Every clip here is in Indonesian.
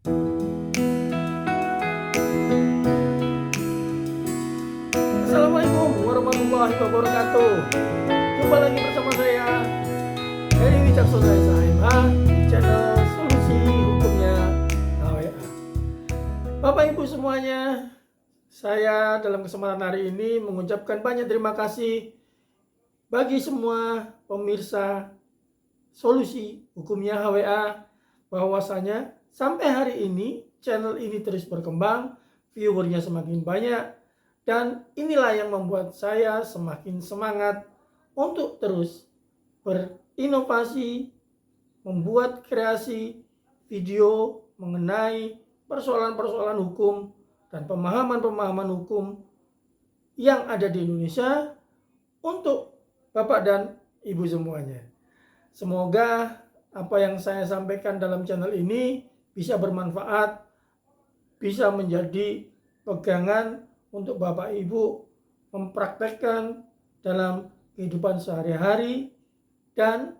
Assalamualaikum warahmatullahi wabarakatuh. Jumpa lagi bersama saya Heri Wicaksono SHMH di channel Solusi Hukumnya HWA. Bapak Ibu semuanya, saya dalam kesempatan hari ini mengucapkan banyak terima kasih bagi semua pemirsa Solusi Hukumnya HWA, bahwasanya sampai hari ini channel ini terus berkembang, viewernya semakin banyak, dan inilah yang membuat saya semakin semangat untuk terus berinovasi, membuat kreasi video mengenai persoalan-persoalan hukum dan pemahaman-pemahaman hukum yang ada di Indonesia untuk Bapak dan Ibu semuanya. Semoga apa yang saya sampaikan dalam channel ini bisa bermanfaat, bisa menjadi pegangan untuk Bapak Ibu mempraktekkan dalam kehidupan sehari-hari dan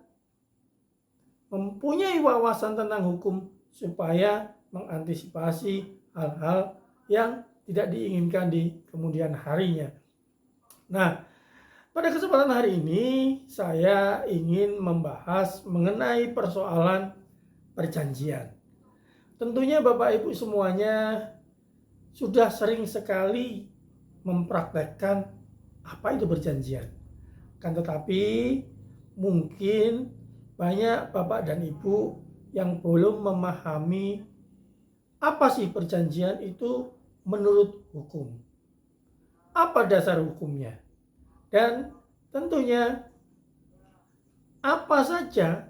mempunyai wawasan tentang hukum supaya mengantisipasi hal-hal yang tidak diinginkan di kemudian harinya. Nah, pada kesempatan hari ini saya ingin membahas mengenai persoalan perjanjian. Tentunya Bapak Ibu semuanya sudah sering sekali mempraktekkan apa itu perjanjian. Kan tetapi mungkin banyak Bapak dan Ibu yang belum memahami apa sih perjanjian itu menurut hukum. Apa dasar hukumnya? Dan tentunya apa saja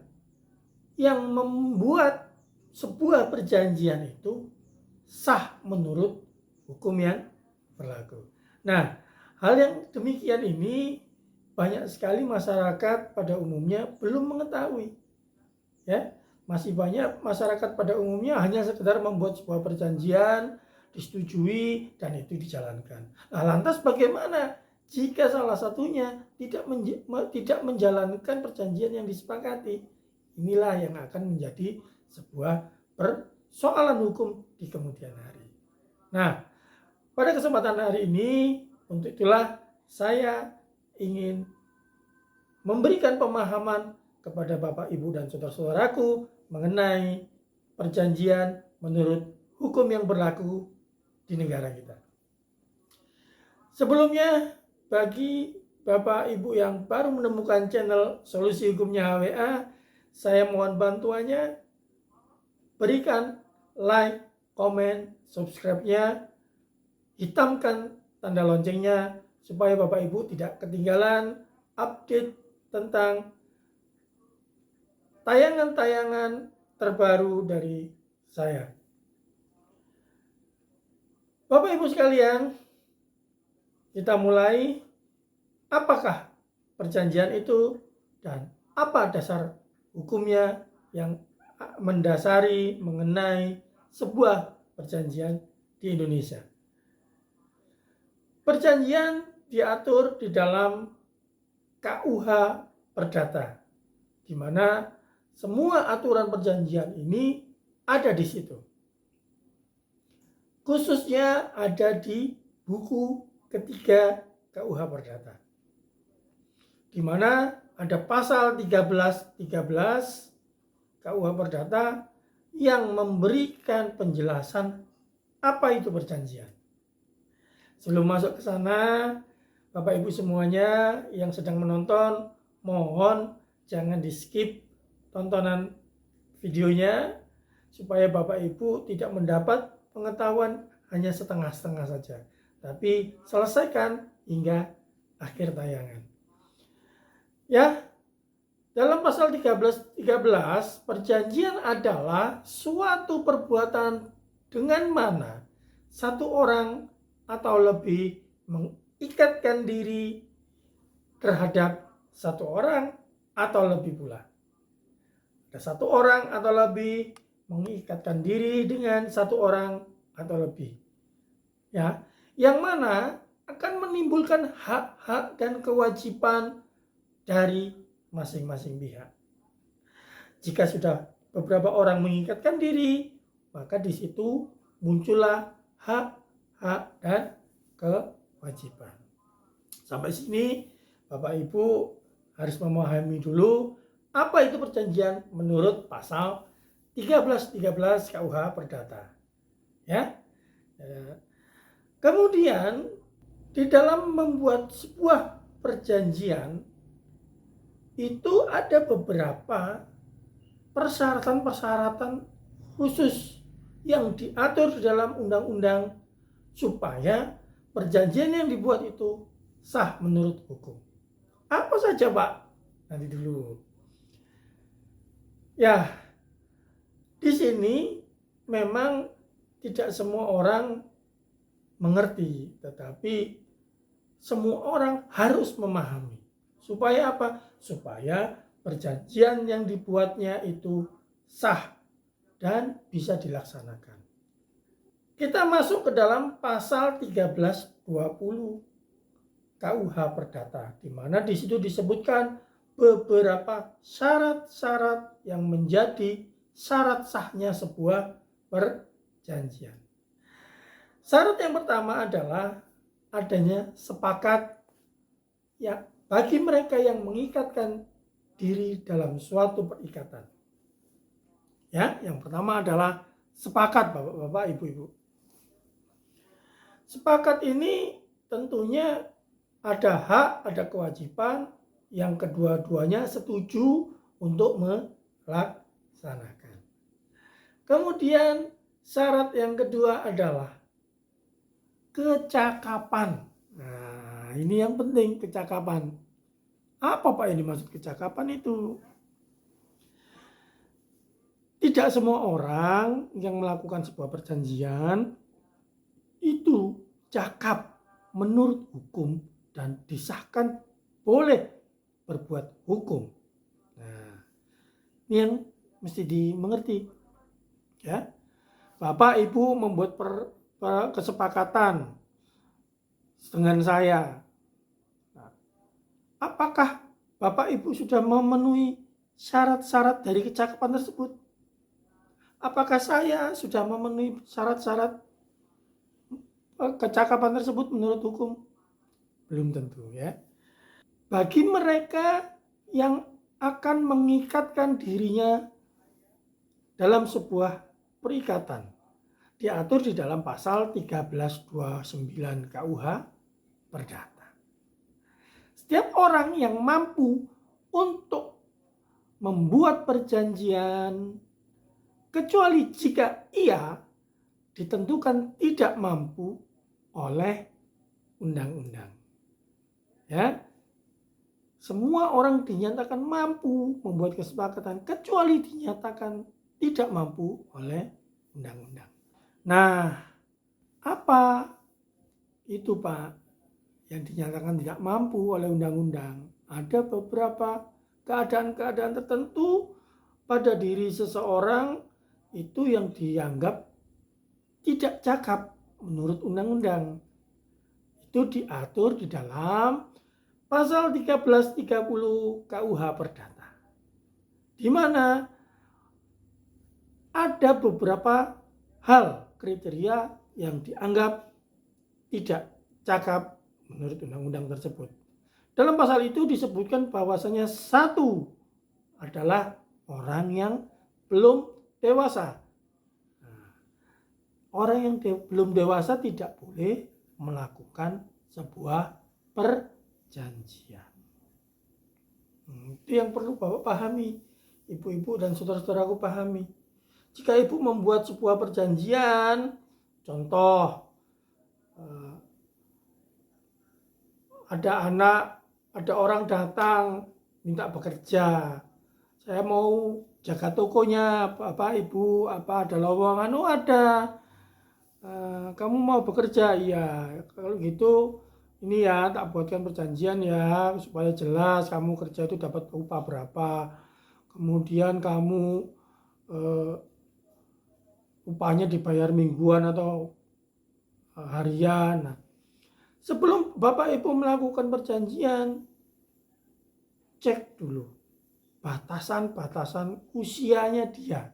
yang membuat sebuah perjanjian itu sah menurut hukum yang berlaku. Nah, hal yang demikian ini banyak sekali masyarakat pada umumnya belum mengetahui. Ya, masih banyak masyarakat pada umumnya hanya sekedar membuat sebuah perjanjian, disetujui dan itu dijalankan. Nah, lantas bagaimana jika salah satunya tidak menjalankan perjanjian yang disepakati? Inilah yang akan menjadi sebuah persoalan hukum di kemudian hari. Nah, pada kesempatan hari ini, untuk itulah saya ingin memberikan pemahaman kepada Bapak, Ibu, dan saudara-saudaraku mengenai perjanjian menurut hukum yang berlaku di negara kita. Sebelumnya, bagi Bapak Ibu yang baru menemukan channel Solusi Hukumnya HWA, saya mohon bantuannya, berikan like, komen, subscribe-nya, hitamkan tanda loncengnya supaya Bapak Ibu tidak ketinggalan update tentang tayangan-tayangan terbaru dari saya. Bapak Ibu sekalian, kita mulai. Apakah perjanjian itu dan apa dasar hukumnya yang mendasari mengenai sebuah perjanjian di Indonesia? Perjanjian diatur di dalam KUH Perdata, di mana semua aturan perjanjian ini ada di situ. Khususnya ada di buku ketiga KUH Perdata, di mana ada pasal 1313 KUH Perdata yang memberikan penjelasan apa itu perjanjian. Sebelum masuk ke sana, Bapak Ibu semuanya yang sedang menonton, mohon jangan di skip tontonan videonya supaya Bapak Ibu tidak mendapat pengetahuan hanya setengah-setengah saja, tapi selesaikan hingga akhir tayangan. Ya, dalam pasal 1313, perjanjian adalah suatu perbuatan dengan mana satu orang atau lebih mengikatkan diri terhadap satu orang atau lebih pula. Ada satu orang atau lebih mengikatkan diri dengan satu orang atau lebih. Ya, yang mana akan menimbulkan hak-hak dan kewajiban dari masing-masing pihak. Jika sudah beberapa orang mengikatkan diri, maka di situ muncullah hak dan kewajiban. Sampai sini Bapak Ibu harus memahami dulu apa itu perjanjian menurut pasal 13 KUH Perdata. Ya. Kemudian di dalam membuat sebuah perjanjian itu ada beberapa persyaratan-persyaratan khusus yang diatur di dalam undang-undang supaya perjanjian yang dibuat itu sah menurut hukum. Apa saja, Pak? Nanti dulu. Ya, di sini memang tidak semua orang mengerti, tetapi semua orang harus memahami. Supaya apa? Supaya perjanjian yang dibuatnya itu sah dan bisa dilaksanakan. Kita masuk ke dalam pasal 1320 KUH Perdata, di mana di situ disebutkan beberapa syarat-syarat yang menjadi syarat sahnya sebuah perjanjian. Syarat yang pertama adalah adanya sepakat ya bagi mereka yang mengikatkan diri dalam suatu perikatan. Ya, yang pertama adalah sepakat, Bapak-bapak, Ibu-ibu. Sepakat ini tentunya ada hak, ada kewajiban, yang kedua-duanya setuju untuk melaksanakan. Kemudian syarat yang kedua adalah kecakapan. Nah, ini yang penting, kecakapan. Apa Pak yang dimaksud kecakapan itu? Tidak semua orang yang melakukan sebuah perjanjian itu cakap menurut hukum dan disahkan boleh berbuat hukum. Nah, ini yang mesti dimengerti. Ya, Bapak Ibu membuat kesepakatan dengan saya. Nah, apakah Bapak Ibu sudah memenuhi syarat-syarat dari kecakapan tersebut? Apakah saya sudah memenuhi syarat-syarat kecakapan tersebut menurut hukum? Belum tentu ya. Bagi mereka yang akan mengikatkan dirinya dalam sebuah perikatan, diatur di dalam pasal 1329 KUH Perdata. Setiap orang yang mampu untuk membuat perjanjian, kecuali jika ia ditentukan tidak mampu oleh undang-undang. Ya, semua orang dinyatakan mampu membuat kesepakatan kecuali dinyatakan tidak mampu oleh undang-undang. Nah, apa itu Pak yang dinyatakan tidak mampu oleh undang-undang? Ada beberapa keadaan-keadaan tertentu pada diri seseorang itu yang dianggap tidak cakap menurut undang-undang. Itu diatur di dalam pasal 1330 KUH Perdata, di mana ada beberapa hal kriteria yang dianggap tidak cakap menurut undang-undang tersebut. Dalam pasal itu disebutkan bahwasanya satu adalah orang yang belum dewasa. Orang yang belum dewasa tidak boleh melakukan sebuah perjanjian. Itu yang perlu Bapak pahami, Ibu-ibu dan saudara-saudaraku pahami. Jika Ibu membuat sebuah perjanjian, contoh ada orang datang minta bekerja, saya mau jaga tokonya, Bapak Ibu, apa ada lowongan? Oh ada. Kamu mau bekerja? Iya. Kalau gitu ini ya tak buatkan perjanjian ya supaya jelas kamu kerja itu dapat upah berapa. Kemudian kamu upahnya dibayar mingguan atau harian. Nah, sebelum Bapak Ibu melakukan perjanjian, cek dulu batasan-batasan usianya dia.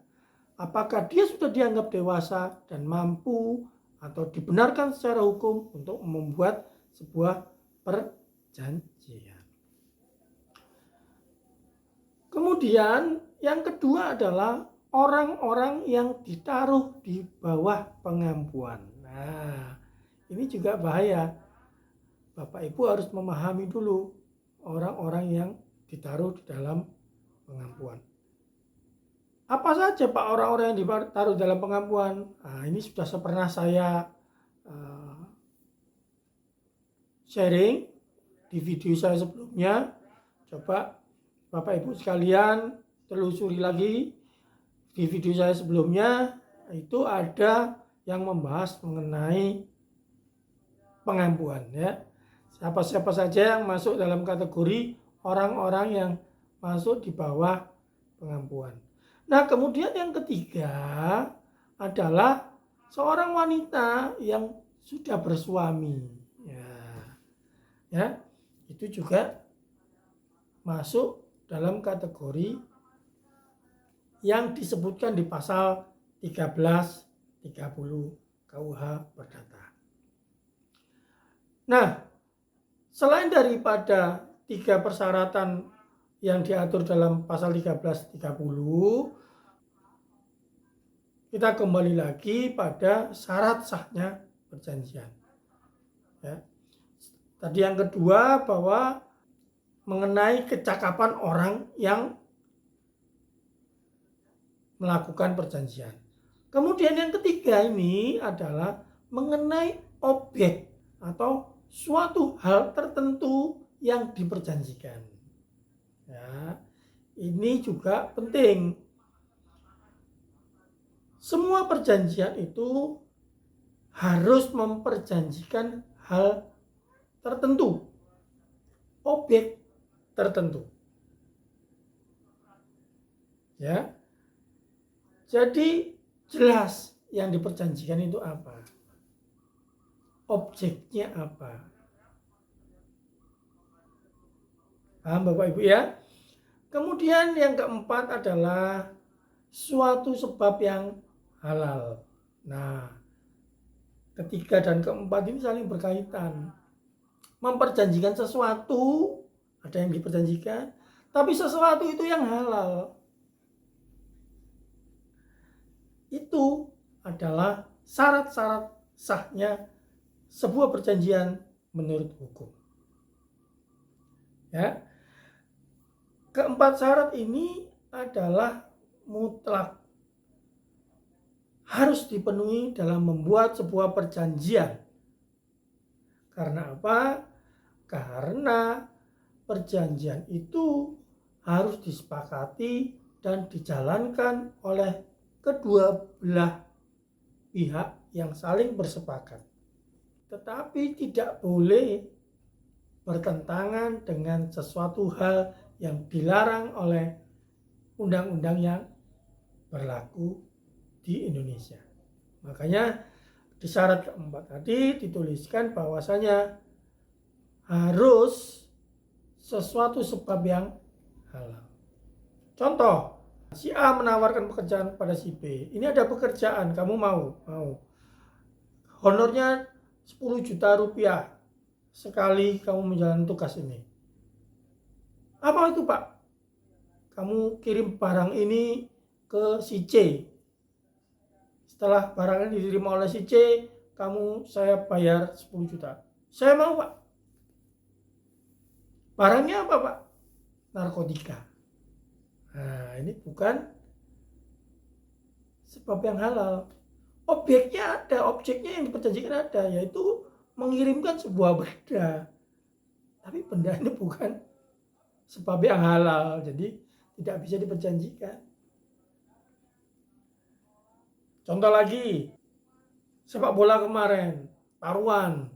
apakah dia sudah dianggap dewasa dan mampu atau dibenarkan secara hukum untuk membuat sebuah perjanjian. Kemudian yang kedua adalah orang-orang yang ditaruh di bawah pengampuan. Nah, ini juga bahaya. Bapak Ibu harus memahami dulu orang-orang yang ditaruh di dalam pengampuan. Apa saja Pak orang-orang yang ditaruh dalam pengampuan? Nah, ini sudah pernah saya sharing di video saya sebelumnya. Coba Bapak Ibu sekalian telusuri lagi di video saya sebelumnya, itu ada yang membahas mengenai pengampuan ya. Siapa-siapa saja yang masuk dalam kategori orang-orang yang masuk di bawah pengampuan. Nah, kemudian yang ketiga adalah seorang wanita yang sudah bersuami. Ya, itu juga masuk dalam kategori yang disebutkan di pasal 1330 KUH Perdata. Nah, selain daripada 3 persyaratan yang diatur dalam pasal 1330, kita kembali lagi pada syarat sahnya perjanjian. Ya. Tadi yang kedua bahwa mengenai kecakapan orang yang melakukan perjanjian. Kemudian yang ketiga ini adalah mengenai objek atau suatu hal tertentu yang diperjanjikan. Ya, ini juga penting. Semua perjanjian itu harus memperjanjikan hal tertentu, objek tertentu. Ya. Jadi jelas yang diperjanjikan itu apa? Objeknya apa? Paham Bapak Ibu ya? Kemudian yang keempat adalah suatu sebab yang halal. Nah, ketiga dan keempat ini saling berkaitan. Memperjanjikan sesuatu, ada yang diperjanjikan, tapi sesuatu itu yang halal. Itu adalah syarat-syarat sahnya sebuah perjanjian menurut hukum. Ya. Keempat syarat ini adalah mutlak, harus dipenuhi dalam membuat sebuah perjanjian. Karena apa? Karena perjanjian itu harus disepakati dan dijalankan oleh kedua belah pihak yang saling bersepakat. Tetapi tidak boleh bertentangan dengan sesuatu hal yang dilarang oleh undang-undang yang berlaku di Indonesia. Makanya di syarat keempat tadi dituliskan bahwasanya harus sesuatu sebab yang halal. Contoh, si A menawarkan pekerjaan pada si B. Ini ada pekerjaan, kamu mau. Honornya 10 juta rupiah sekali kamu menjalani tugas ini. Apa itu Pak? Kamu kirim barang ini ke si C. Setelah barang ini diterima oleh si C, saya bayar 10 juta. Saya mau Pak. Barangnya apa Pak? Narkotika. Nah, ini bukan sebab yang halal. Objeknya ada, objeknya yang diperjanjikan ada, yaitu mengirimkan sebuah benda. Tapi benda ini bukan sebab yang halal, jadi tidak bisa diperjanjikan. Contoh lagi, sepak bola kemarin, taruhan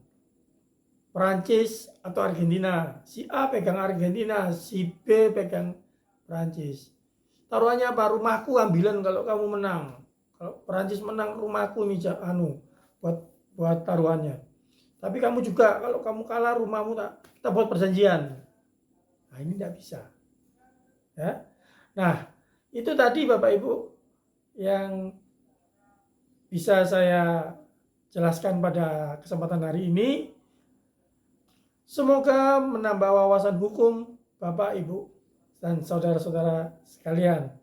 Perancis atau Argentina. Si A pegang Argentina, si B pegang Perancis. Taruhannya apa? Rumahku ambilan kalau kamu menang. Kalau Perancis menang, rumahku ini buat taruhannya. Tapi kamu juga kalau kamu kalah, rumahmu kita buat perjanjian. Nah, ini tidak bisa. Ya. Nah, itu tadi Bapak Ibu yang bisa saya jelaskan pada kesempatan hari ini. Semoga menambah wawasan hukum Bapak, Ibu, dan saudara-saudara sekalian.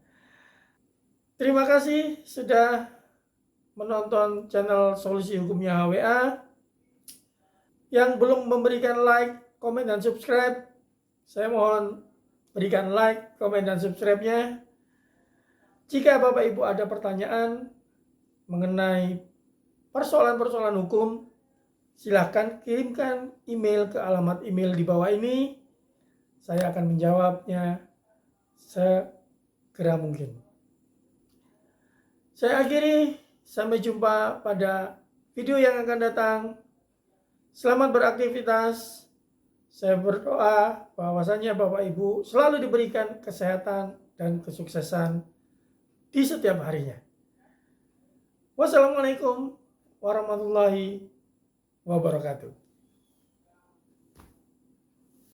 Terima kasih sudah menonton channel Solusi Hukumnya HWA. Yang belum memberikan like, komen, dan subscribe, saya mohon berikan like, komen, dan subscribe-nya. Jika Bapak Ibu ada pertanyaan mengenai persoalan-persoalan hukum, silahkan kirimkan email ke alamat email di bawah ini. Saya akan menjawabnya segera mungkin. Saya akhiri, sampai jumpa pada video yang akan datang. Selamat beraktivitas. Saya berdoa bahwasanya Bapak Ibu selalu diberikan kesehatan dan kesuksesan di setiap harinya. Wassalamualaikum warahmatullahi wabarakatuh.